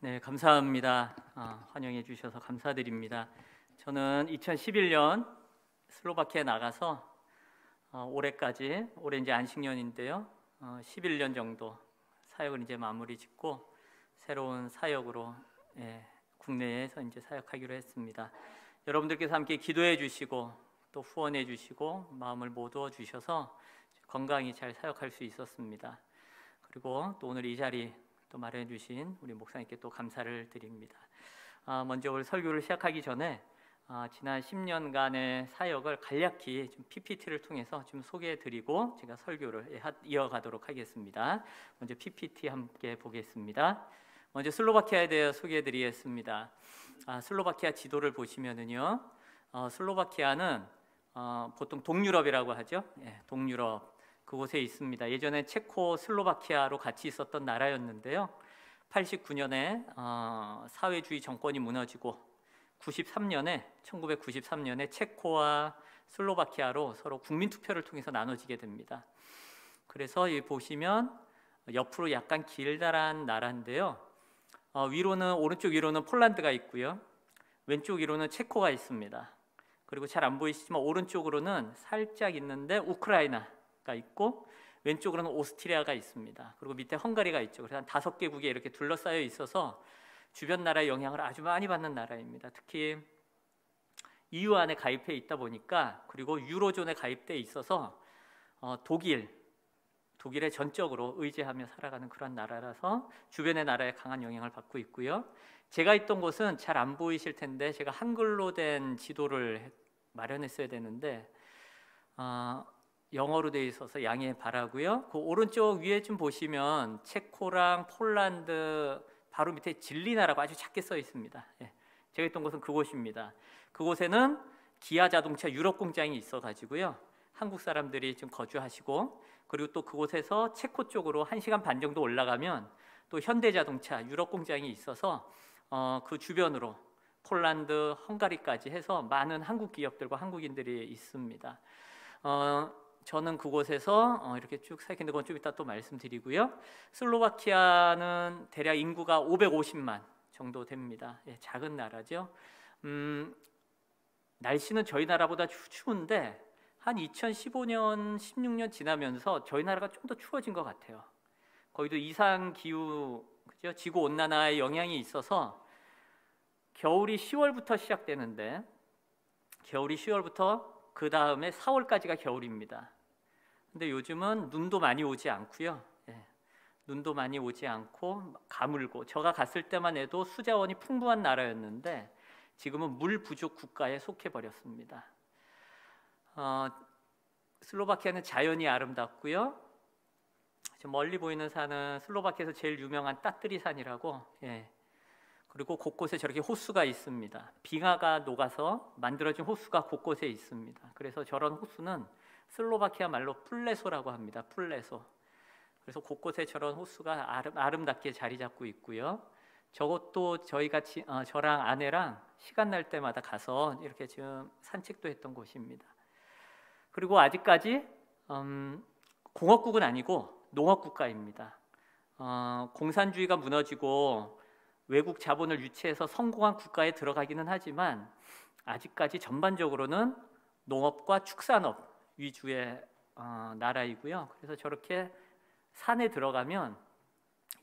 네, 감사합니다. 환영해 주셔서 감사드립니다. 저는 2011년 슬로바키아에 나가서 올해 이제 안식년인데요. 11년 정도 사역을 이제 마무리 짓고 새로운 사역으로 국내에서 이제 사역하기로 했습니다. 여러분들께서 함께 기도해 주시고 또 후원해 주시고 마음을 모두어 주셔서 건강히 잘 사역할 수 있었습니다. 그리고 또 오늘 이 자리 또 마련해 주신 우리 목사님께 또 감사를 드립니다. 먼저 오늘 설교를 시작하기 전에 지난 10년간의 사역을 간략히 좀 PPT를 통해서 좀 소개해 드리고 제가 설교를 이어가도록 하겠습니다. 먼저 PPT 함께 보겠습니다. 먼저 슬로바키아에 대해 소개해 드리겠습니다. 슬로바키아 지도를 보시면은요, 슬로바키아는 보통 동유럽이라고 하죠. 동유럽 그곳에 있습니다. 예전에 체코 슬로바키아로 같이 있었던 나라였는데요. 89년에 사회주의 정권이 무너지고 1993년에 체코와 슬로바키아로 서로 국민투표를 통해서 나눠지게 됩니다. 그래서 여기 보시면 옆으로 약간 길다란 나라인데요. 오른쪽 위로는 폴란드가 있고요. 왼쪽 위로는 체코가 있습니다. 그리고 잘 안 보이시지만 오른쪽으로는 살짝 있는데 우크라이나가 있고 왼쪽으로는 오스트리아가 있습니다. 그리고 밑에 헝가리가 있죠. 그래서 한 5개국에 이렇게 둘러싸여 있어서 주변 나라의 영향을 아주 많이 받는 나라입니다. 특히 EU 안에 가입해 있다 보니까, 그리고 유로존에 가입돼 있어서 독일에 전적으로 의지하며 살아가는 그런 나라라서 주변의 나라에 강한 영향을 받고 있고요. 제가 있던 곳은 잘 안 보이실 텐데 제가 한글로 된 지도를 마련했어야 되는데 영어로 되어 있어서 양해 바라고요. 그 오른쪽 위에 좀 보시면 체코랑 폴란드 바로 밑에 진리나라고 아주 작게 써 있습니다. 제가 있던 곳은 그곳입니다. 그곳에는 기아 자동차 유럽 공장이 있어가지고요, 한국 사람들이 좀 거주하시고, 그리고 또 그곳에서 체코 쪽으로 1시간 반 정도 올라가면 또 현대자동차 유럽 공장이 있어서 그 주변으로 폴란드, 헝가리까지 해서 많은 한국 기업들과 한국인들이 있습니다. 저는 그곳에서 이렇게 쭉 살겠는데 그건 좀 이따 또 말씀드리고요. 슬로바키아는 대략 인구가 550만 정도 됩니다. 작은 나라죠. 날씨는 저희 나라보다 추운데 한 2015년, 16년 지나면서 저희 나라가 좀 더 추워진 것 같아요. 거기도 이상 기후, 그죠? 지구 온난화의 영향이 있어서 겨울이 10월부터 시작되는데, 겨울이 10월부터 그 다음에 4월까지가 겨울입니다. 근데 요즘은 눈도 많이 오지 않고요. 눈도 많이 오지 않고 가물고, 제가 갔을 때만 해도 수자원이 풍부한 나라였는데 지금은 물 부족 국가에 속해 버렸습니다. 슬로바키아는 자연이 아름답고요. 저 멀리 보이는 산은 슬로바키아에서 제일 유명한 따뜨리 산이라고, 그리고 곳곳에 저렇게 호수가 있습니다. 빙하가 녹아서 만들어진 호수가 곳곳에 있습니다. 그래서 저런 호수는 슬로바키아 말로 플레소라고 합니다. 플레소. 그래서 곳곳에 저런 호수가 아름답게 자리 잡고 있고요. 저것도 저랑 아내랑 시간 날 때마다 가서 이렇게 지금 산책도 했던 곳입니다. 그리고 아직까지 공업국은 아니고 농업국가입니다. 공산주의가 무너지고 외국 자본을 유치해서 성공한 국가에 들어가기는 하지만 아직까지 전반적으로는 농업과 축산업 위주의 나라이고요. 그래서 저렇게 산에 들어가면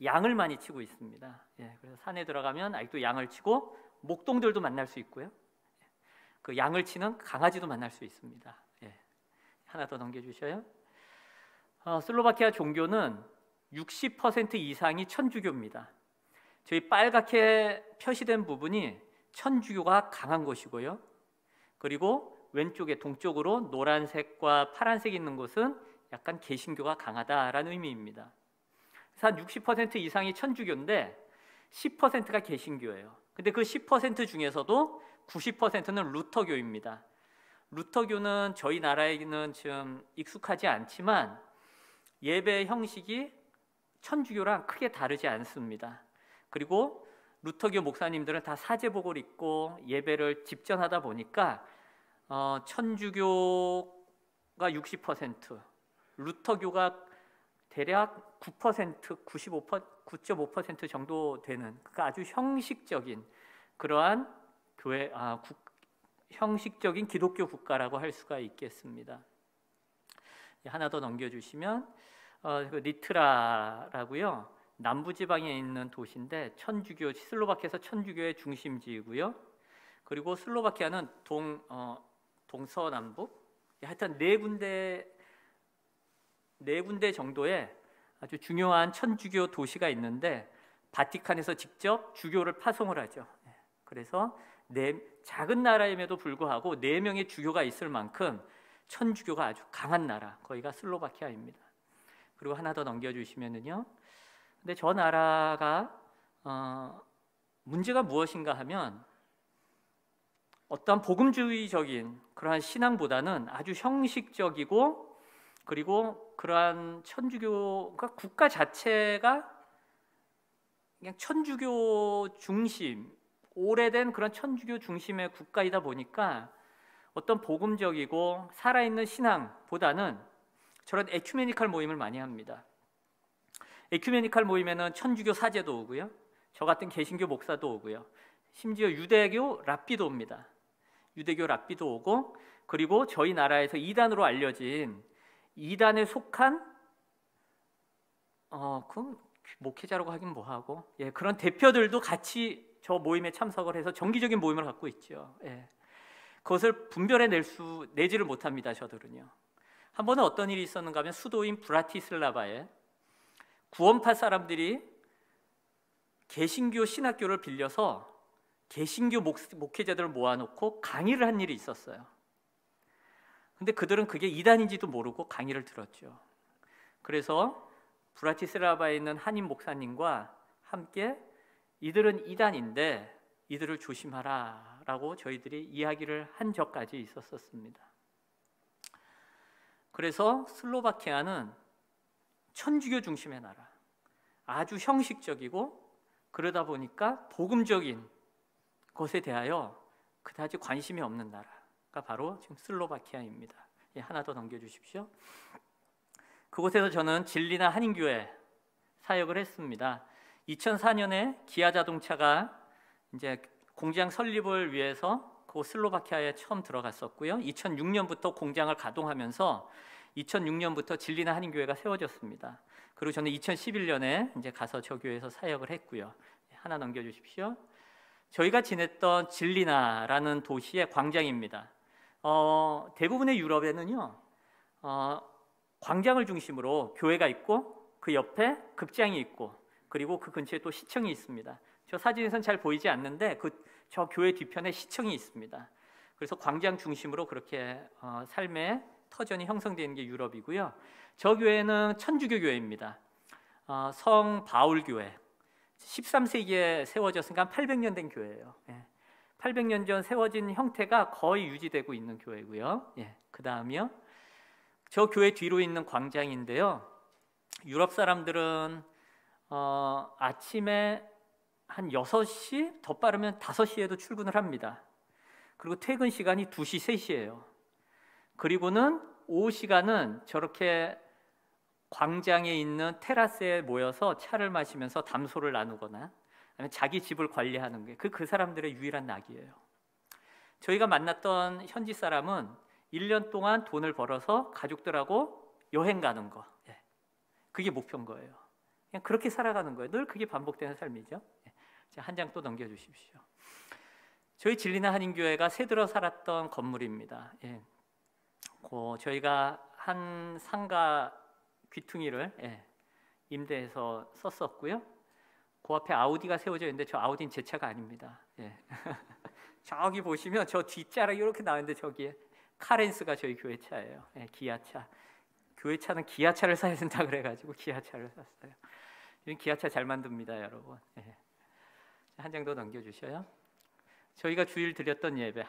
양을 많이 치고 있습니다. 그래서 산에 들어가면 아직도 양을 치고 목동들도 만날 수 있고요. 그 양을 치는 강아지도 만날 수 있습니다. 하나 더 넘겨주셔요. 슬로바키아 종교는 60% 이상이 천주교입니다. 저희 빨갛게 표시된 부분이 천주교가 강한 곳이고요. 그리고 왼쪽에 동쪽으로 노란색과 파란색이 있는 곳은 약간 개신교가 강하다라는 의미입니다. 그래서 한 60% 이상이 천주교인데 10%가 개신교예요. 근데 그 10% 중에서도 90%는 루터교입니다. 루터교는 저희 나라에는 좀 익숙하지 않지만 예배 형식이 천주교랑 크게 다르지 않습니다. 그리고 루터교 목사님들은 다 사제복을 입고 예배를 집전하다 보니까 천주교가 60%, 루터교가 대략 9%, 9.5% 정도 되는, 그러니까 아주 형식적인 그러한 형식적인 기독교 국가라고 할 수가 있겠습니다. 하나 더 넘겨주시면 니트라라고요. 남부지방에 있는 도시인데 슬로바키아에서 천주교의 중심지이고요. 그리고 슬로바키아는 동서남북 하여튼 네 군데 정도의 아주 중요한 천주교 도시가 있는데 바티칸에서 직접 주교를 파송을 하죠. 그래서 작은 나라임에도 불구하고 4명의 주교가 있을 만큼 천주교가 아주 강한 나라, 거기가 슬로바키아입니다. 그리고 하나 더 넘겨주시면은요. 근데 저 나라가 문제가 무엇인가 하면 어떤 복음주의적인 그러한 신앙보다는 아주 형식적이고, 그리고 그러한 천주교가 국가 자체가 그냥 천주교 중심, 오래된 그런 천주교 중심의 국가이다 보니까 어떤 복음적이고 살아있는 신앙보다는 저런 에큐메니칼 모임을 많이 합니다. 에큐메니칼 모임에는 천주교 사제도 오고요, 저 같은 개신교 목사도 오고요, 심지어 유대교 랍비도 옵니다. 유대교 랍비도 오고, 그리고 저희 나라에서 이단으로 알려진 이단에 속한 그 목회자라고 하긴 뭐하고, 그런 대표들도 같이 저 모임에 참석을 해서 정기적인 모임을 갖고 있죠. 그것을 분별해 내지를 못합니다. 저들은요. 한 번은 어떤 일이 있었는가 하면 수도인 브라티슬라바에 구원파 사람들이 개신교 신학교를 빌려서 개신교 목회자들을 모아놓고 강의를 한 일이 있었어요. 근데 그들은 그게 이단인지도 모르고 강의를 들었죠. 그래서 브라티슬라바에 있는 한인 목사님과 함께 이들은 이단인데 이들을 조심하라 라고 저희들이 이야기를 한 적까지 있었습니다. 그래서 슬로바키아는 천주교 중심의 나라, 아주 형식적이고, 그러다 보니까 복음적인 것에 대하여 그다지 관심이 없는 나라가 바로 지금 슬로바키아입니다. 하나 더 넘겨주십시오. 그곳에서 저는 진리나 한인교회 사역을 했습니다. 2004년에 기아 자동차가 이제 공장 설립을 위해서 그 슬로바키아에 처음 들어갔었고요. 2006년부터 공장을 가동하면서 2006년부터 진리나 한인교회가 세워졌습니다. 그리고 저는 2011년에 이제 가서 저 교회에서 사역을 했고요. 하나 넘겨주십시오. 저희가 지냈던 진리나라는 도시의 광장입니다. 대부분의 유럽에는요, 광장을 중심으로 교회가 있고 그 옆에 극장이 있고, 그리고 그 근처에 또 시청이 있습니다. 저 사진에선 잘 보이지 않는데 저 교회 뒤편에 시청이 있습니다. 그래서 광장 중심으로 그렇게 삶의 터전이 형성되는 게 유럽이고요. 저 교회는 천주교 교회입니다. 성 바울 교회, 13세기에 세워졌으니까 800년 된 교회예요. 800년 전 세워진 형태가 거의 유지되고 있는 교회고요. 그 다음이요, 저 교회 뒤로 있는 광장인데요. 유럽 사람들은 아침에 한 6시, 더 빠르면 5시에도 출근을 합니다. 그리고 퇴근 시간이 2시, 3시예요. 그리고는 오후 시간은 저렇게 광장에 있는 테라스에 모여서 차를 마시면서 담소를 나누거나 아니면 자기 집을 관리하는 게 그 사람들의 유일한 낙이에요. 저희가 만났던 현지 사람은 1년 동안 돈을 벌어서 가족들하고 여행 가는 거, 그게 목표인 거예요. 그냥 그렇게 살아가는 거예요. 늘 그게 반복되는 삶이죠. 한 장 또 넘겨주십시오. 저희 진리나 한인교회가 새들어 살았던 건물입니다. 저희가 한 상가 귀퉁이를 임대해서 썼었고요. 그 앞에 아우디가 세워져 있는데 저 아우디는 제 차가 아닙니다. 저기 보시면 저 뒷자락이 이렇게 나오는데 저기에 카렌스가 저희 교회 차예요. 기아차. 교회 차는 기아차를 사야 된다 그래가지고 기아차를 샀어요. 기아차 잘 만듭니다, 여러분. 한 장 더 넘겨주셔요. 저희가 주일 드렸던 예배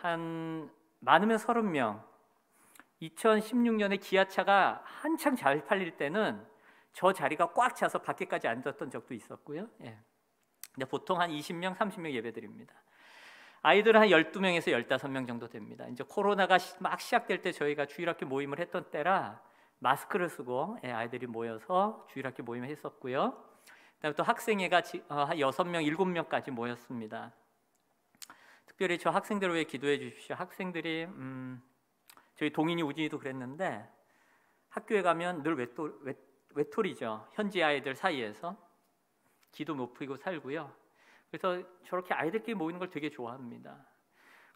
많으면 30명. 2016년에 기아차가 한창 잘 팔릴 때는 저 자리가 꽉 차서 밖에까지 앉았던 적도 있었고요. 근데 보통 한 20명, 30명 예배드립니다. 아이들은 한 12명에서 15명 정도 됩니다. 이제 코로나가 막 시작될 때 저희가 주일학교 모임을 했던 때라 마스크를 쓰고 아이들이 모여서 주일학교 모임을 했었고요. 그다음에 또 학생회가 한 6명, 7명까지 모였습니다. 특별히 저 학생들을 위해 기도해 주십시오. 학생들이 저희 동인이 우진이도 그랬는데 학교에 가면 늘 외톨이죠. 현지 아이들 사이에서 기도 높이고 살고요. 그래서 저렇게 아이들끼리 모이는 걸 되게 좋아합니다.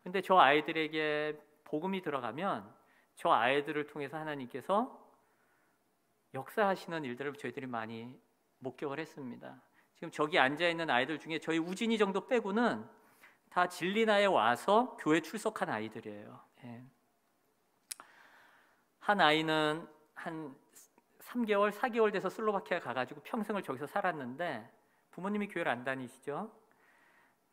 근데 저 아이들에게 복음이 들어가면 저 아이들을 통해서 하나님께서 역사하시는 일들을 저희들이 많이 목격을 했습니다. 지금 저기 앉아있는 아이들 중에 저희 우진이 정도 빼고는 다 진리나에 와서 교회 출석한 아이들이에요. 한 아이는 한 3개월, 4개월 돼서 슬로바키아 가가지고 평생을 저기서 살았는데 부모님이 교회를 안 다니시죠.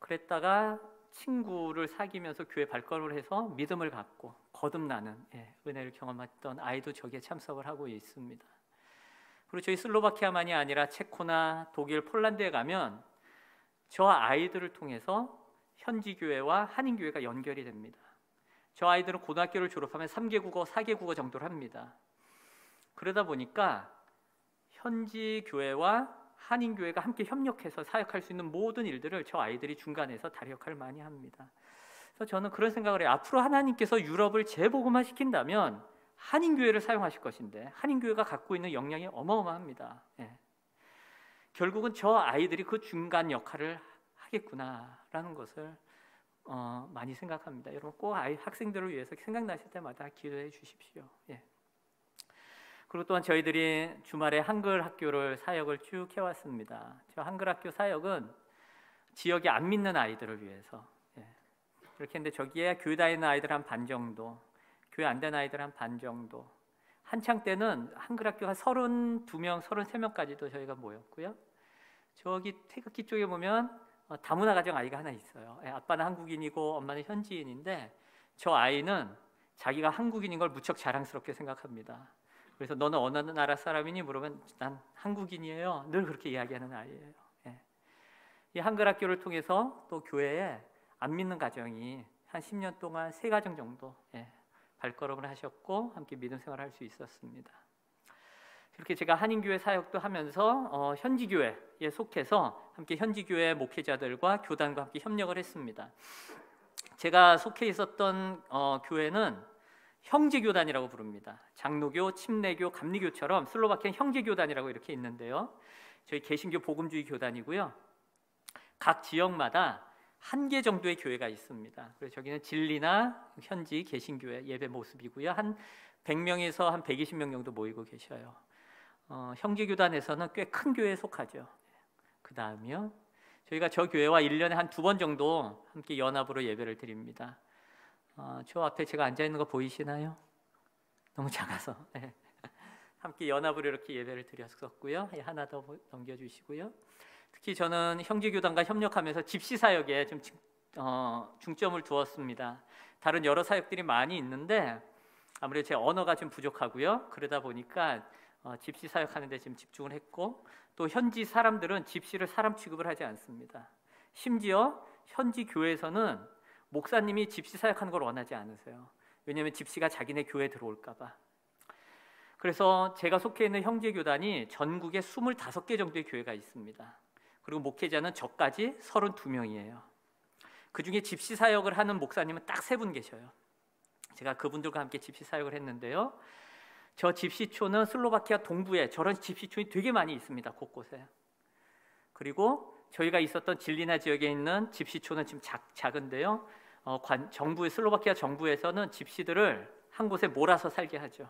그랬다가 친구를 사귀면서 교회 발걸음을 해서 믿음을 갖고 거듭나는 은혜를 경험했던 아이도 저기에 참석을 하고 있습니다. 그리고 저희 슬로바키아만이 아니라 체코나 독일, 폴란드에 가면 저 아이들을 통해서 현지 교회와 한인 교회가 연결이 됩니다. 저 아이들은 고등학교를 졸업하면 3개 국어, 4개 국어 정도를 합니다. 그러다 보니까 현지 교회와 한인 교회가 함께 협력해서 사역할 수 있는 모든 일들을 저 아이들이 중간에서 다리 역할을 많이 합니다. 그래서 저는 그런 생각을 해요. 앞으로 하나님께서 유럽을 재복음화 시킨다면 한인 교회를 사용하실 것인데 한인 교회가 갖고 있는 역량이 어마어마합니다. 결국은 저 아이들이 그 중간 역할을 하겠구나라는 것을 많이 생각합니다. 여러분 꼭 학생들을 위해서 생각나실 때마다 기도해 주십시오. 그리고 또한 저희들이 주말에 한글 학교를 사역을 쭉 해왔습니다. 저 한글 학교 사역은 지역에 안 믿는 아이들을 위해서 이렇게 했는데 저기에 교회 다니는 아이들 한 반 정도, 교회 안 된 아이들 한 반 정도. 한창 때는 한글 학교가 32명, 33명까지도 저희가 모였고요. 저기 태극기 쪽에 보면 다문화 가정 아이가 하나 있어요. 아빠는 한국인이고 엄마는 현지인인데 저 아이는 자기가 한국인인 걸 무척 자랑스럽게 생각합니다. 그래서 너는 어느 나라 사람이니 물으면 난 한국인이에요. 늘 그렇게 이야기하는 아이예요. 이 한글 학교를 통해서 또 교회에 안 믿는 가정이 한 10년 동안 3가정 정도 발걸음을 하셨고 함께 믿음 생활을 할 수 있었습니다. 이렇게 제가 한인교회 사역도 하면서 현지교회에 속해서 함께 현지교회 목회자들과 교단과 함께 협력을 했습니다. 제가 속해 있었던 교회는 형제교단이라고 부릅니다. 장로교, 침례교, 감리교처럼 슬로바키아 형제교단이라고 이렇게 있는데요. 저희 개신교 복음주의 교단이고요. 각 지역마다 1개 정도의 교회가 있습니다. 그래서 저기는 진리나 현지 개신교회 예배 모습이고요. 한 100명에서 한 120명 정도 모이고 계셔요. 형제교단에서는 꽤 큰 교회에 속하죠. 그 다음이요. 저희가 저 교회와 1년에 한 2번 정도 함께 연합으로 예배를 드립니다. 저 앞에 제가 앉아있는 거 보이시나요? 너무 작아서 함께 연합으로 이렇게 예배를 드렸었고요. 하나 더 넘겨주시고요. 특히 저는 형제교단과 협력하면서 집시 사역에 좀 중점을 두었습니다. 다른 여러 사역들이 많이 있는데 아무래도 제 언어가 좀 부족하고요. 그러다 보니까 집시 사역하는 데 지금 집중을 했고 또 현지 사람들은 집시를 사람 취급을 하지 않습니다. 심지어 현지 교회에서는 목사님이 집시 사역하는 걸 원하지 않으세요. 왜냐하면 집시가 자기네 교회에 들어올까 봐. 그래서 제가 속해 있는 형제교단이 전국에 25개 정도의 교회가 있습니다. 그리고 목회자는 저까지 32명이에요. 그중에 집시 사역을 하는 목사님은 딱 3분 계셔요. 제가 그분들과 함께 집시 사역을 했는데요. 저 집시촌은 슬로바키아 동부에 저런 집시촌이 되게 많이 있습니다. 곳곳에. 그리고 저희가 있었던 진리나 지역에 있는 집시촌은 지금 작은데요. 정부의 슬로바키아 정부에서는 집시들을 한 곳에 몰아서 살게 하죠.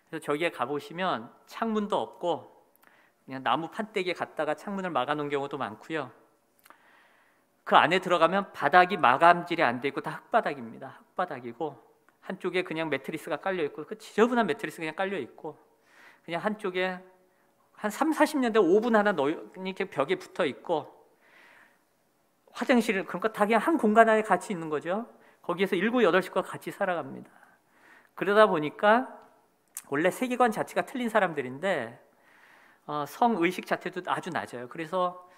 그래서 저기에 가보시면 창문도 없고 그냥 나무 판때기에 갖다가 창문을 막아놓은 경우도 많고요. 그 안에 들어가면 바닥이 마감질이 안 돼 있고 다 흙바닥입니다. 흙바닥이고 한쪽에 그냥 매트리스가 깔려 있고 그 지저분한 매트리스 그냥 깔려 있고 그냥 한쪽에 한 30-40년대 오븐 하나 이렇게 벽에 붙어 있고 화장실 그런 거 다 그냥 한 공간 안에 같이 있는 거죠. 거기에서 7-8식구가 같이 살아갑니다. 그러다 보니까 원래 세계관 자체가 틀린 사람들인데 성의식 자체도 아주 낮아요. 그래서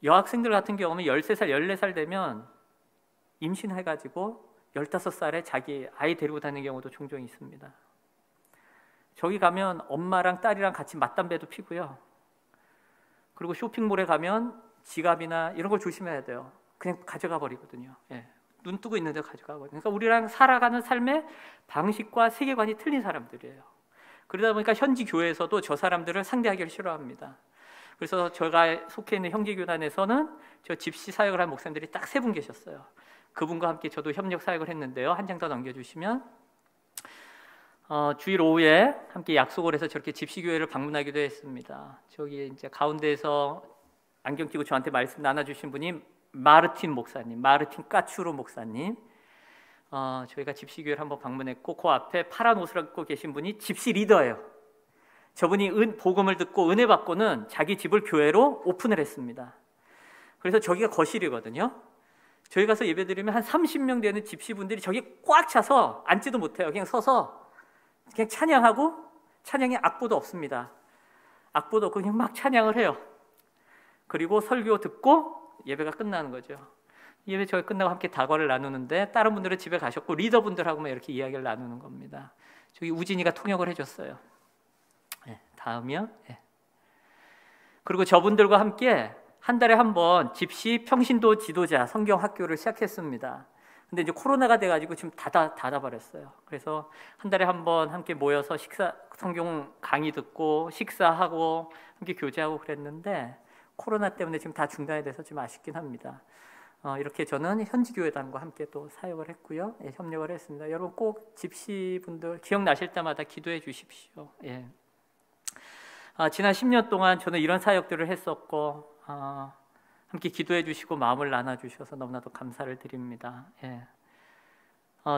여학생들 같은 경우는 13살, 14살 되면 임신해가지고 15살에 자기 아이 데리고 다니는 경우도 종종 있습니다. 저기 가면 엄마랑 딸이랑 같이 맞담배도 피고요. 그리고 쇼핑몰에 가면 지갑이나 이런 걸 조심해야 돼요. 그냥 가져가 버리거든요. 예. 눈 뜨고 있는데 가져가 버리고. 그러니까 우리랑 살아가는 삶의 방식과 세계관이 틀린 사람들이에요. 그러다 보니까 현지 교회에서도 저 사람들을 상대하기를 싫어합니다. 그래서 제가 속해 있는 형제교단에서는 저 집시 사역을 한 목사님들이 딱 3분 계셨어요. 그분과 함께 저도 협력 사역을 했는데요. 한 장 더 넘겨주시면, 주일 오후에 함께 약속을 해서 저렇게 집시교회를 방문하기도 했습니다. 저기 이제 가운데에서 안경 끼고 저한테 말씀 나눠주신 분이 마르틴 목사님, 마르틴 까추로 목사님. 저희가 집시교회를 한번 방문했고, 그 앞에 파란 옷을 입고 계신 분이 집시 리더예요. 저분이 복음을 듣고 은혜 받고는 자기 집을 교회로 오픈을 했습니다. 그래서 저기가 거실이거든요. 저희 가서 예배드리면 한 30명 되는 집시분들이 저기 꽉 차서 앉지도 못해요. 그냥 서서 그냥 찬양하고, 찬양에 악보도 없습니다. 악보도 없고 그냥 막 찬양을 해요. 그리고 설교 듣고 예배가 끝나는 거죠. 예배 저희 끝나고 함께 다과를 나누는데 다른 분들은 집에 가셨고 리더분들하고만 이렇게 이야기를 나누는 겁니다. 저기 우진이가 통역을 해줬어요. 네, 다음이요. 네. 그리고 저분들과 함께 한 달에 한 번 집시 평신도 지도자 성경 학교를 시작했습니다. 근데 이제 코로나가 돼가지고 지금 닫아버렸어요. 그래서 한 달에 한 번 함께 모여서 성경 강의 듣고 식사하고 함께 교제하고 그랬는데 코로나 때문에 지금 다 중단이 돼서 좀 아쉽긴 합니다. 이렇게 저는 현지교회단과 함께 또 사역을 했고요. 예, 협력을 했습니다. 여러분 꼭 집시분들 기억나실 때마다 기도해 주십시오. 예. 지난 10년 동안 저는 이런 사역들을 했었고 함께 기도해 주시고 마음을 나눠주셔서 너무나도 감사를 드립니다. 예.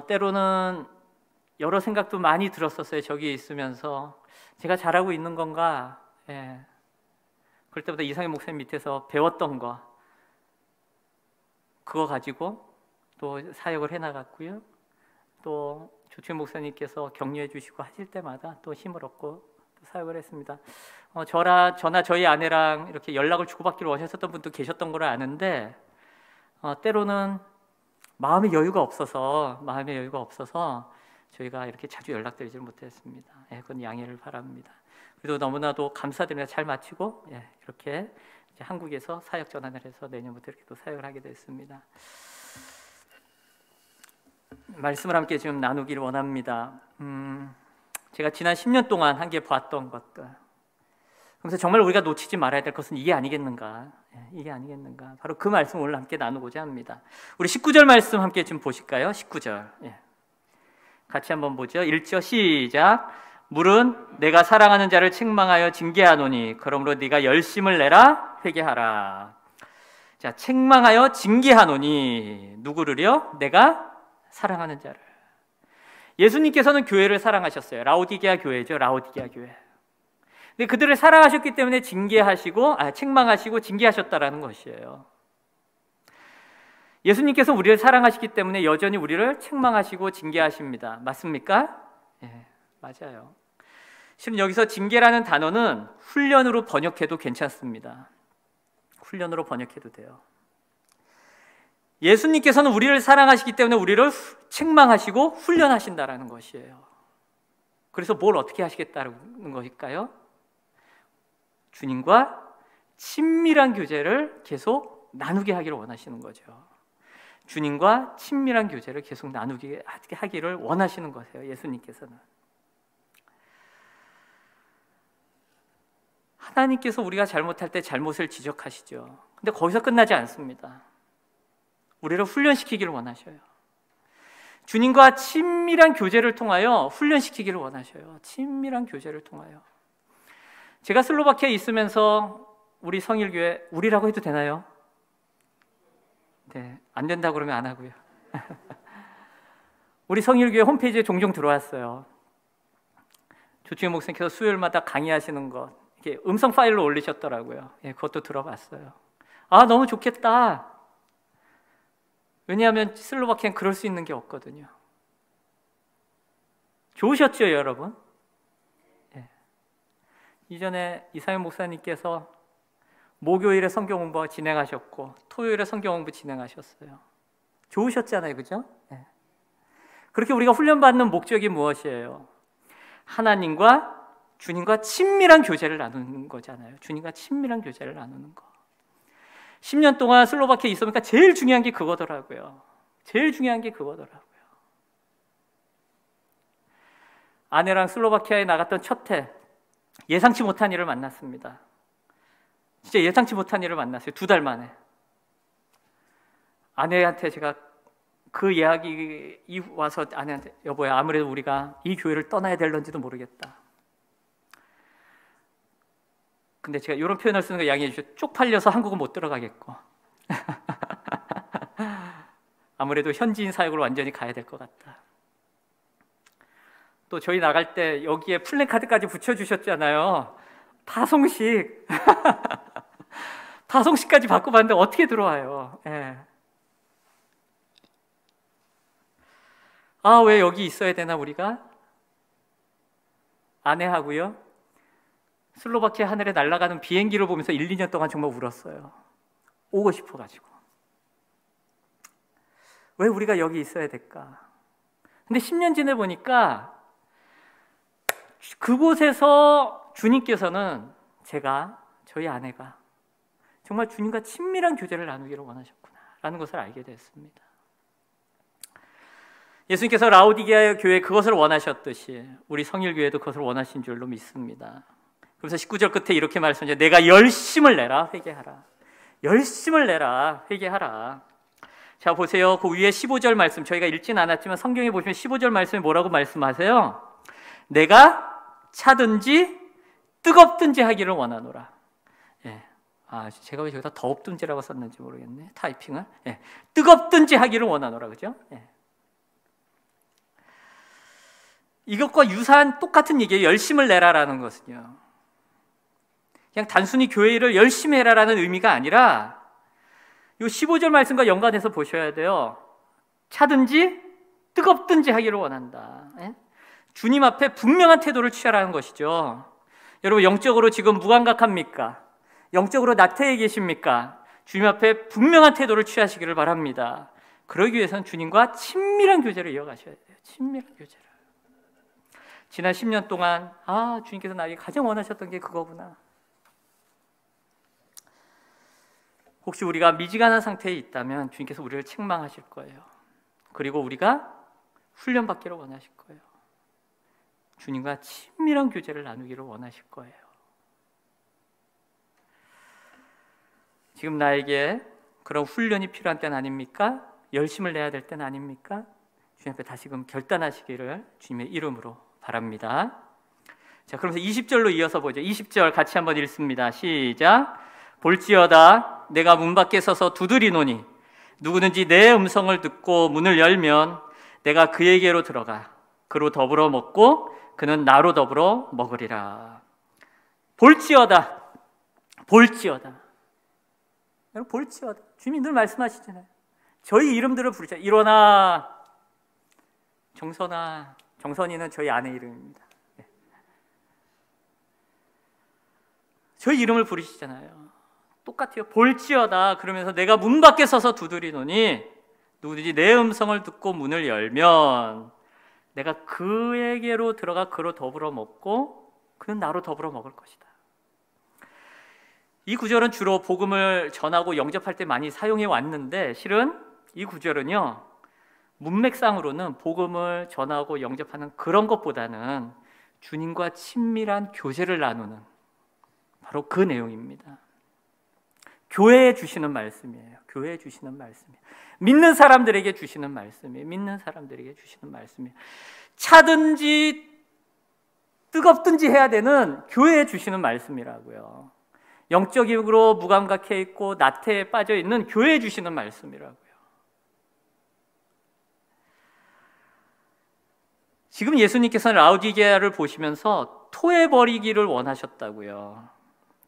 때로는 여러 생각도 많이 들었었어요. 저기 있으면서 제가 잘하고 있는 건가? 예. 그럴 때마다 이상희 목사님 밑에서 배웠던 거 그거 가지고 또 사역을 해나갔고요. 또 조충현 목사님께서 격려해 주시고 하실 때마다 또 힘을 얻고 또 사역을 했습니다. 저나 저희 아내랑 이렇게 연락을 주고받기를 원하셨던 분도 계셨던 걸 아는데 때로는 마음의 여유가 없어서 저희가 이렇게 자주 연락드리지 못했습니다. 예, 그건 양해를 바랍니다. 그래도 너무나도 감사드립니다. 잘 마치고 이렇게 이제 한국에서 사역 전환을 해서 내년부터 이렇게 또 사역을 하게 됐습니다. 말씀을 함께 좀 나누기를 원합니다. 제가 지난 10년 동안 함께 봤던 것들, 그래서 정말 우리가 놓치지 말아야 될 것은 이게 아니겠는가? 이게 아니겠는가? 바로 그 말씀을 오늘 함께 나누고자 합니다. 우리 19절 말씀 함께 좀 보실까요? 19절 같이 한번 보죠. 1절 시작. 물은 내가 사랑하는 자를 책망하여 징계하노니 그러므로 네가 열심을 내라 회개하라. 자, 책망하여 징계하노니 누구를요? 내가 사랑하는 자를. 예수님께서는 교회를 사랑하셨어요. 라오디게아 교회죠. 라오디게아 교회. 근데 그들을 사랑하셨기 때문에 책망하시고 징계하셨다라는 것이에요. 예수님께서 우리를 사랑하시기 때문에 여전히 우리를 책망하시고 징계하십니다. 맞습니까? 예, 맞아요. 실은 여기서 징계라는 단어는 훈련으로 번역해도 괜찮습니다. 훈련으로 번역해도 돼요. 예수님께서는 우리를 사랑하시기 때문에 우리를 책망하시고 훈련하신다라는 것이에요. 그래서 뭘 어떻게 하시겠다는 것일까요? 주님과 친밀한 교제를 계속 나누게 하기를 원하시는 거죠. 주님과 친밀한 교제를 계속 나누게 하기를 원하시는 거세요. 예수님께서는. 하나님께서 우리가 잘못할 때 잘못을 지적하시죠. 근데 거기서 끝나지 않습니다. 우리를 훈련시키기를 원하셔요. 주님과 친밀한 교제를 통하여 훈련시키기를 원하셔요. 친밀한 교제를 통하여. 제가 슬로바키아에 있으면서 우리 성일교회, 우리라고 해도 되나요? 네, 안 된다고 그러면 안 하고요. 우리 성일교회 홈페이지에 종종 들어왔어요. 조충현 목사님께서 수요일마다 강의하시는 것 이렇게 음성 파일로 올리셨더라고요. 예, 그것도 들어봤어요. 아, 너무 좋겠다. 왜냐하면 슬로바키아는 그럴 수 있는 게 없거든요. 좋으셨죠, 여러분? 예. 이전에 이상현 목사님께서 목요일에 성경 공부 진행하셨고 토요일에 성경 공부 진행하셨어요. 좋으셨잖아요, 그죠? 예. 그렇게 우리가 훈련받는 목적이 무엇이에요? 하나님과 주님과 친밀한 교제를 나누는 거잖아요. 주님과 친밀한 교제를 나누는 거. 10년 동안 슬로바키아에 있으니까 제일 중요한 게 그거더라고요. 제일 중요한 게 그거더라고요. 아내랑 슬로바키아에 나갔던 첫 해, 예상치 못한 일을 만났습니다. 진짜 예상치 못한 일을 만났어요. 2달 만에. 아내한테 제가 그 이야기 와서 아내한테, 여보야, 아무래도 우리가 이 교회를 떠나야 될런지도 모르겠다. 근데 제가 이런 표현을 쓰는 거 양해해 주시죠. 쪽팔려서 한국은 못 들어가겠고 아무래도 현지인 사역을 완전히 가야 될 것 같다. 또 저희 나갈 때 여기에 플래카드까지 붙여주셨잖아요. 파송식 파송식까지 받고 봤는데 어떻게 들어와요? 예. 아, 왜 여기 있어야 되나 우리가? 아내하고요, 슬로바키아 하늘에 날아가는 비행기를 보면서 1, 2년 동안 정말 울었어요. 오고 싶어가지고. 왜 우리가 여기 있어야 될까? 근데 10년 지내보니까 그곳에서 주님께서는 저희 아내가 정말 주님과 친밀한 교제를 나누기를 원하셨구나라는 것을 알게 됐습니다. 예수님께서 라오디게아 교회에 그것을 원하셨듯이 우리 성일교회도 그것을 원하신 줄로 믿습니다. 그래서 19절 끝에 이렇게 말씀하죠. 내가 열심을 내라, 회개하라. 열심을 내라, 회개하라. 자, 보세요. 그 위에 15절 말씀, 저희가 읽진 않았지만 성경에 보시면 15절 말씀이 뭐라고 말씀하세요? 내가 차든지 뜨겁든지 하기를 원하노라. 예. 아, 제가 왜 저기다 더웁든지라고 썼는지 모르겠네, 타이핑을. 예. 뜨겁든지 하기를 원하노라, 그죠? 예. 이것과 유사한 똑같은 얘기예요. 열심을 내라라는 것은요, 그냥 단순히 교회를 열심히 해라라는 의미가 아니라 이 15절 말씀과 연관해서 보셔야 돼요. 차든지 뜨겁든지 하기를 원한다. 예? 주님 앞에 분명한 태도를 취하라는 것이죠. 여러분, 영적으로 지금 무감각합니까? 영적으로 나태해 계십니까? 주님 앞에 분명한 태도를 취하시기를 바랍니다. 그러기 위해서는 주님과 친밀한 교제를 이어가셔야 돼요. 친밀한 교제를. 지난 10년 동안 주님께서 나에게 가장 원하셨던 게 그거구나. 혹시 우리가 미지근한 상태에 있다면 주님께서 우리를 책망하실 거예요. 그리고 우리가 훈련받기를 원하실 거예요. 주님과 친밀한 교제를 나누기를 원하실 거예요. 지금 나에게 그런 훈련이 필요한 때는 아닙니까? 열심을 내야 될 때는 아닙니까? 주님 앞에 다시금 결단하시기를 주님의 이름으로 바랍니다. 자, 그러면서 20절로 이어서 보죠. 20절 같이 한번 읽습니다. 시작. 볼지어다 내가 문 밖에 서서 두드리노니 누구든지 내 음성을 듣고 문을 열면 내가 그에게로 들어가 그로 더불어 먹고 그는 나로 더불어 먹으리라. 볼지어다, 볼지어다. 여러분, 볼지어다. 주님이 늘 말씀하시잖아요. 저희 이름들을 부르자. 일어나, 정선아. 정선이는 저희 아내 이름입니다. 네. 저희 이름을 부르시잖아요. 똑같아요. 볼지어다. 그러면서 내가 문 밖에 서서 두드리노니 누구든지 내 음성을 듣고 문을 열면 내가 그에게로 들어가 그로 더불어 먹고 그는 나로 더불어 먹을 것이다. 이 구절은 주로 복음을 전하고 영접할 때 많이 사용해 왔는데, 실은 이 구절은요, 문맥상으로는 복음을 전하고 영접하는 그런 것보다는 주님과 친밀한 교제를 나누는 바로 그 내용입니다. 교회에 주시는 말씀이에요. 교회에 주시는 말씀이에요. 믿는 사람들에게 주시는 말씀이에요. 믿는 사람들에게 주시는 말씀이에요. 차든지 뜨겁든지 해야 되는 교회에 주시는 말씀이라고요. 영적으로 무감각해 있고 나태에 빠져 있는 교회에 주시는 말씀이라고요. 지금 예수님께서는 라오디게아를 보시면서 토해버리기를 원하셨다고요.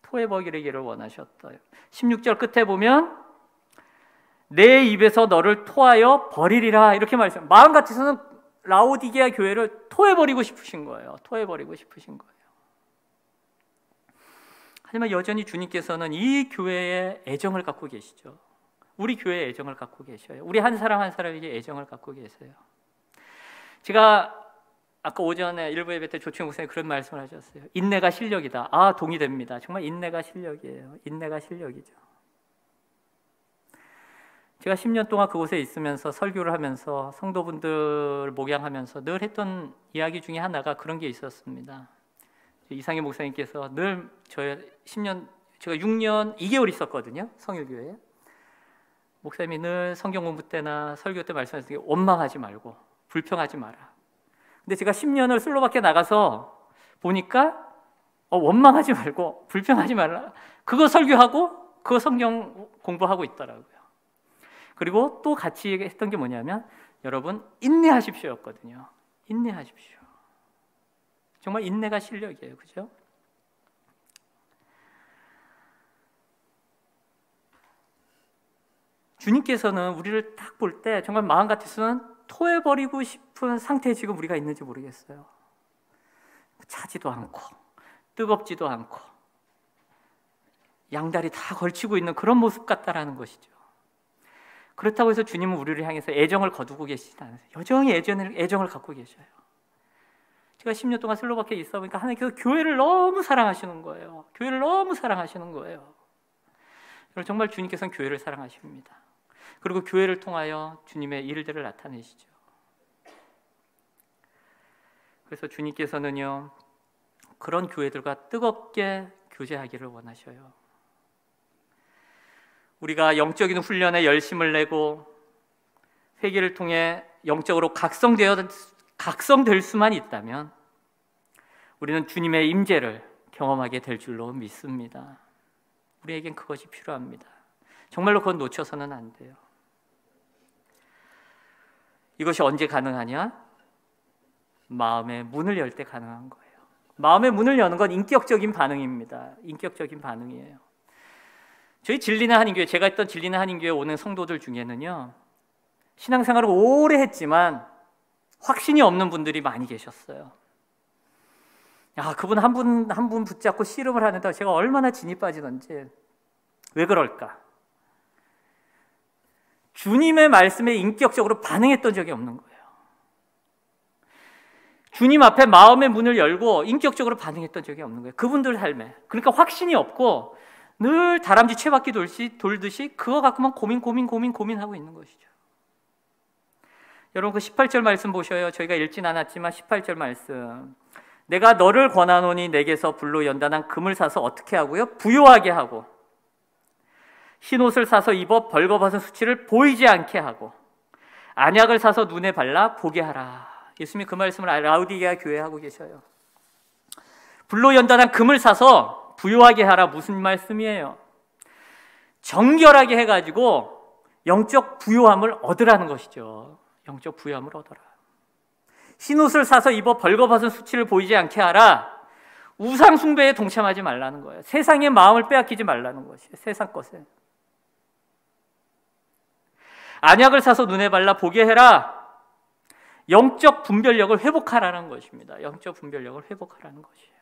토해버리기를 원하셨어요. 16절 끝에 보면 내 입에서 너를 토하여 버리리라 이렇게 말씀해요. 마음 같아서는 라오디게아 교회를 토해버리고 싶으신 거예요. 토해버리고 싶으신 거예요. 하지만 여전히 주님께서는 이 교회에 애정을 갖고 계시죠. 우리 교회에 애정을 갖고 계셔요. 우리 한 사람 한 사람에게 애정을 갖고 계세요. 제가 아까 오전에 일부 예배 때 조충 목사님 그런 말씀을 하셨어요. 인내가 실력이다. 아, 동의됩니다. 정말 인내가 실력이에요. 인내가 실력이죠. 제가 10년 동안 그곳에 있으면서 설교를 하면서 성도분들 목양하면서 늘 했던 이야기 중에 하나가 그런 게 있었습니다. 이상희 목사님께서 늘 제가 6년 2개월 있었거든요. 성일교회에. 목사님이 늘 성경 공부 때나 설교 때 말씀하셨을 때 원망하지 말고 불평하지 마라. 근데 제가 10년을 슬로바키아 나가서 보니까 원망하지 말고 불평하지 말라. 그거 설교하고 그거 성경 공부하고 있더라고요. 그리고 또 같이 했던 게 뭐냐면 여러분 인내하십시오였거든요. 인내하십시오. 정말 인내가 실력이에요. 그죠? 주님께서는 우리를 딱 볼 때 정말 마음 같아서는 토해버리고 싶은 상태에 지금 우리가 있는지 모르겠어요. 차지도 않고 뜨겁지도 않고 양다리 다 걸치고 있는 그런 모습 같다라는 것이죠. 그렇다고 해서 주님은 우리를 향해서 애정을 거두고 계시지 않으세요. 여전히 애정을 갖고 계셔요. 제가 10년 동안 슬로바키아에 있어 보니까 하나님께서 교회를 너무 사랑하시는 거예요. 교회를 너무 사랑하시는 거예요. 정말 주님께서는 교회를 사랑하십니다. 그리고 교회를 통하여 주님의 일들을 나타내시죠. 그래서 주님께서는요, 그런 교회들과 뜨겁게 교제하기를 원하셔요. 우리가 영적인 훈련에 열심을 내고 회개를 통해 영적으로 각성될 수만 있다면 우리는 주님의 임재를 경험하게 될 줄로 믿습니다. 우리에겐 그것이 필요합니다. 정말로 그건 놓쳐서는 안 돼요. 이것이 언제 가능하냐? 마음의 문을 열 때 가능한 거예요. 마음의 문을 여는 건 인격적인 반응입니다. 인격적인 반응이에요. 저희 진리는 한인교회, 제가 했던 진리는 한인교회 오는 성도들 중에는요, 신앙생활을 오래 했지만 확신이 없는 분들이 많이 계셨어요. 야, 그분 한 분 붙잡고 씨름을 하는데 제가 얼마나 진이 빠지던지. 왜 그럴까? 주님의 말씀에 인격적으로 반응했던 적이 없는 거예요. 주님 앞에 마음의 문을 열고 인격적으로 반응했던 적이 없는 거예요. 그분들 삶에. 그러니까 확신이 없고 늘 다람쥐 쇠바퀴 돌듯이 그거 갖고만 고민하고 있는 것이죠. 여러분 그 18절 말씀 보셔요. 저희가 읽진 않았지만 18절 말씀. 내가 너를 권하노니 내게서 불로 연단한 금을 사서 어떻게 하고요? 부요하게 하고 흰옷을 사서 입어 벌거벗은 수치를 보이지 않게 하고 안약을 사서 눈에 발라 보게 하라. 예수님이 그 말씀을 라우디게아 교회에 하고 계셔요. 불로 연단한 금을 사서 부요하게 하라. 무슨 말씀이에요? 정결하게 해가지고 영적 부요함을 얻으라는 것이죠. 영적 부요함을 얻어라. 흰옷을 사서 입어 벌거벗은 수치를 보이지 않게 하라. 우상 숭배에 동참하지 말라는 거예요. 세상의 마음을 빼앗기지 말라는 것이에요. 세상 것에. 안약을 사서 눈에 발라 보게 해라. 영적 분별력을 회복하라는 것입니다. 영적 분별력을 회복하라는 것이에요.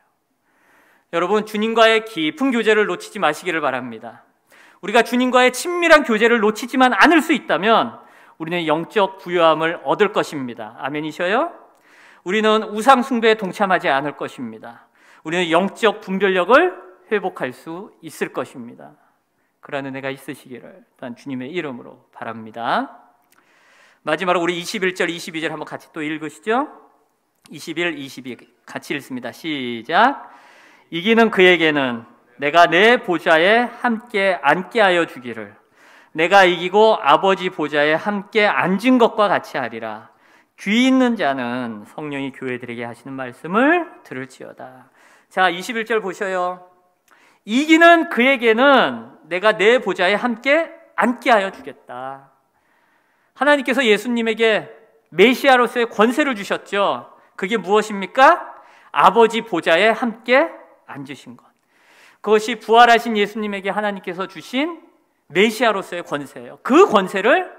여러분 주님과의 깊은 교제를 놓치지 마시기를 바랍니다. 우리가 주님과의 친밀한 교제를 놓치지만 않을 수 있다면 우리는 영적 부요함을 얻을 것입니다. 아멘이셔요? 우리는 우상 숭배에 동참하지 않을 것입니다. 우리는 영적 분별력을 회복할 수 있을 것입니다. 그러한 은혜가 있으시기를 또한 주님의 이름으로 바랍니다. 마지막으로 우리 21절, 22절 한번 같이 또 읽으시죠. 21, 22 같이 읽습니다. 시작. 이기는 그에게는 내가 내 보좌에 함께 앉게 하여 주기를 내가 이기고 아버지 보좌에 함께 앉은 것과 같이 하리라. 귀 있는 자는 성령이 교회들에게 하시는 말씀을 들을지어다. 자, 21절 보셔요. 이기는 그에게는 내가 내 보좌에 함께 앉게 하여 주겠다. 하나님께서 예수님에게 메시아로서의 권세를 주셨죠. 그게 무엇입니까? 아버지 보좌에 함께 앉으신 것. 그것이 부활하신 예수님에게 하나님께서 주신 메시아로서의 권세예요. 그 권세를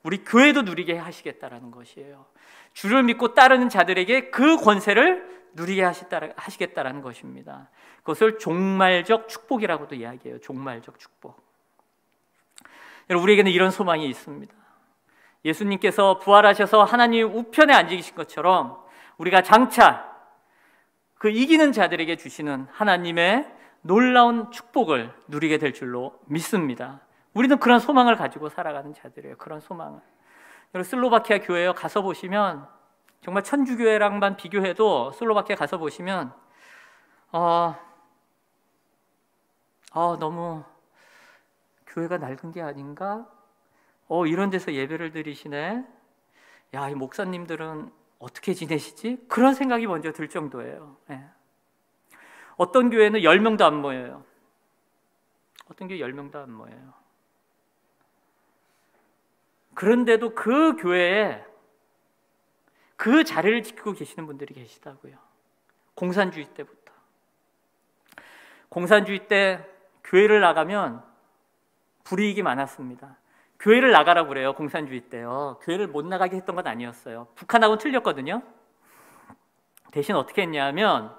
우리 교회도 누리게 하시겠다라는 것이에요. 주를 믿고 따르는 자들에게 그 권세를 누리게 하시겠다라는 것입니다. 그것을 종말적 축복이라고도 이야기해요. 종말적 축복. 여러분 우리에게는 이런 소망이 있습니다. 예수님께서 부활하셔서 하나님 우편에 앉으신 것처럼 우리가 장차 그 이기는 자들에게 주시는 하나님의 놀라운 축복을 누리게 될 줄로 믿습니다. 우리는 그런 소망을 가지고 살아가는 자들이에요. 그런 소망을. 여러분 슬로바키아 교회에 가서 보시면 정말 천주교회랑만 비교해도 슬로바키아 가서 보시면 너무 교회가 낡은 게 아닌가? 이런 데서 예배를 드리시네. 야, 이 목사님들은 어떻게 지내시지? 그런 생각이 먼저 들 정도예요. 예. 어떤 교회는 10명도 안 모여요. 어떤 교회 10명도 안 모여요. 그런데도 그 교회에 그 자리를 지키고 계시는 분들이 계시다고요. 공산주의 때부터. 공산주의 때 교회를 나가면 불이익이 많았습니다. 교회를 나가라고 그래요. 공산주의 때요. 교회를 못 나가게 했던 건 아니었어요. 북한하고는 틀렸거든요. 대신 어떻게 했냐면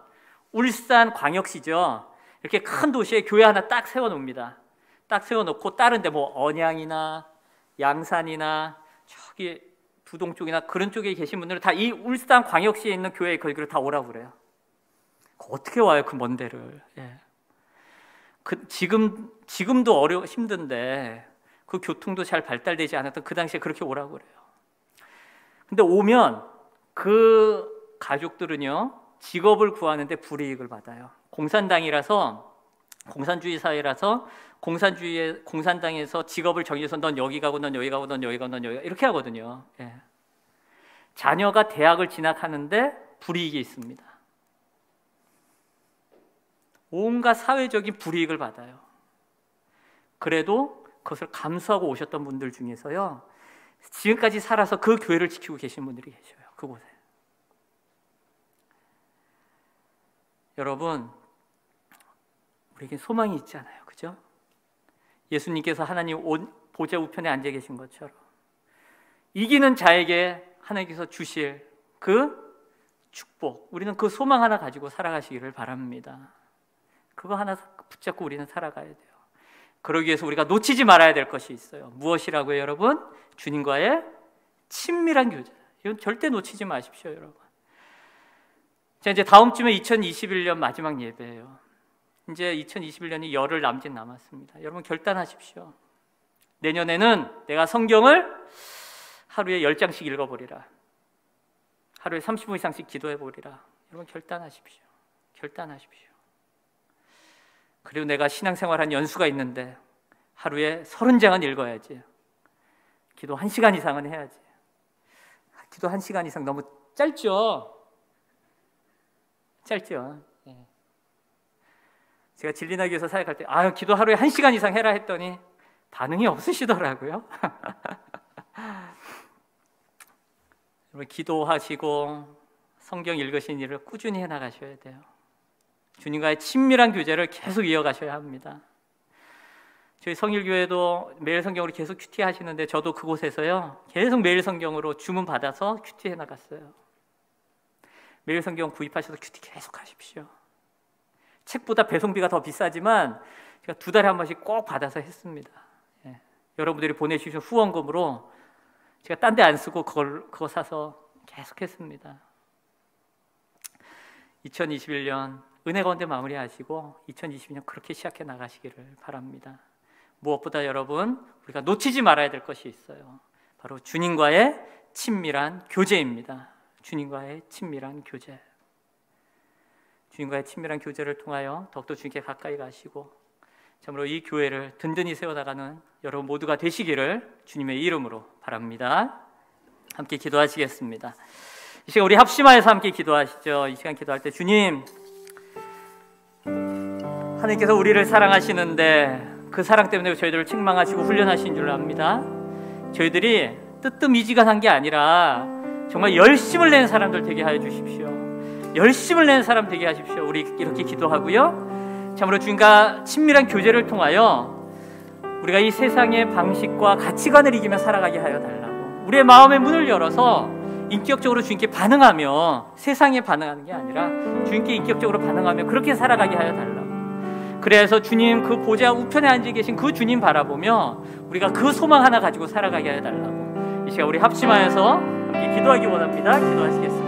울산 광역시죠. 이렇게 큰 도시에 교회 하나 딱 세워놓습니다. 딱 세워놓고 다른 데 뭐 언양이나 양산이나 저기 부동 쪽이나 그런 쪽에 계신 분들은 다 이 울산 광역시에 있는 교회에 거기로 다 오라고 그래요. 어떻게 와요, 그 먼 데를. 예. 지금도 힘든데 그 교통도 잘 발달되지 않았던 그 당시에 그렇게 오라고 그래요. 근데 오면 그 가족들은요, 직업을 구하는데 불이익을 받아요. 공산당이라서, 공산주의 사회라서 공산당에서 직업을 정해서 넌 여기 가고 넌 여기 가고 넌 여기 가고 넌 여기 가고 이렇게 하거든요. 예. 자녀가 대학을 진학하는데 불이익이 있습니다. 온갖 사회적인 불이익을 받아요. 그래도 그것을 감수하고 오셨던 분들 중에서요, 지금까지 살아서 그 교회를 지키고 계신 분들이 계셔요. 그곳에. 여러분, 우리에게 소망이 있잖아요. 그죠? 예수님께서 하나님 보좌 우편에 앉아 계신 것처럼 이기는 자에게 하나님께서 주실 그 축복, 우리는 그 소망 하나 가지고 살아가시기를 바랍니다. 그거 하나 붙잡고 우리는 살아가야 돼요. 그러기 위해서 우리가 놓치지 말아야 될 것이 있어요. 무엇이라고요, 여러분? 주님과의 친밀한 교제. 이건 절대 놓치지 마십시오, 여러분. 자, 이제 다음 주면 2021년 마지막 예배예요. 이제 2021년이 열흘 남짓 남았습니다. 여러분 결단하십시오. 내년에는 내가 성경을 하루에 10장씩 읽어보리라. 하루에 30분 이상씩 기도해보리라. 여러분 결단하십시오. 결단하십시오. 그리고 내가 신앙생활한 연수가 있는데 하루에 30장은 읽어야지. 기도 1시간 이상은 해야지. 기도 1시간 이상 너무 짧죠? 짧죠? 네. 제가 진리나교에서 사역할 때 기도 하루에 1시간 이상 해라 했더니 반응이 없으시더라고요. 여러분 기도하시고 성경 읽으신 일을 꾸준히 해나가셔야 돼요. 주님과의 친밀한 교제를 계속 이어가셔야 합니다. 저희 성일교회도 매일 성경으로 계속 큐티 하시는데 저도 그곳에서요 계속 매일 성경으로 주문 받아서 큐티 해나갔어요. 매일 성경 구입하셔서 큐티 계속 하십시오. 책보다 배송비가 더 비싸지만 제가 2달에 한 번씩 꼭 받아서 했습니다. 예. 여러분들이 보내주신 후원금으로 제가 딴 데 안 쓰고 그거 사서 계속 했습니다. 2021년 은혜 가운데 마무리하시고 2022년 그렇게 시작해 나가시기를 바랍니다. 무엇보다 여러분 우리가 놓치지 말아야 될 것이 있어요. 바로 주님과의 친밀한 교제입니다. 주님과의 친밀한 교제. 주님과의 친밀한 교제를 통하여 더욱더 주님께 가까이 가시고 참으로 이 교회를 든든히 세워나가는 여러분 모두가 되시기를 주님의 이름으로 바랍니다. 함께 기도하시겠습니다. 이 시간 우리 합심하여서 함께 기도하시죠. 이 시간 기도할 때 주님, 하나님께서 우리를 사랑하시는데 그 사랑 때문에 저희들을 책망하시고 훈련하신 줄 압니다. 저희들이 뜨뜻미지근한 게 아니라 정말 열심을 내는 사람들 되게 하여 주십시오. 열심을 내는 사람 되게 하십시오. 우리 이렇게 기도하고요, 참으로 주님과 친밀한 교제를 통하여 우리가 이 세상의 방식과 가치관을 이기며 살아가게 하여 달라고, 우리의 마음의 문을 열어서 인격적으로 주님께 반응하며 세상에 반응하는 게 아니라 주님께 인격적으로 반응하며 그렇게 살아가게 하여 달라고. 그래서 주님 그 보좌 우편에 앉아 계신 그 주님 바라보며 우리가 그 소망 하나 가지고 살아가게 하여 달라고 이 시간 우리 합심하여서 함께 기도하기 원합니다. 기도하시겠습니다.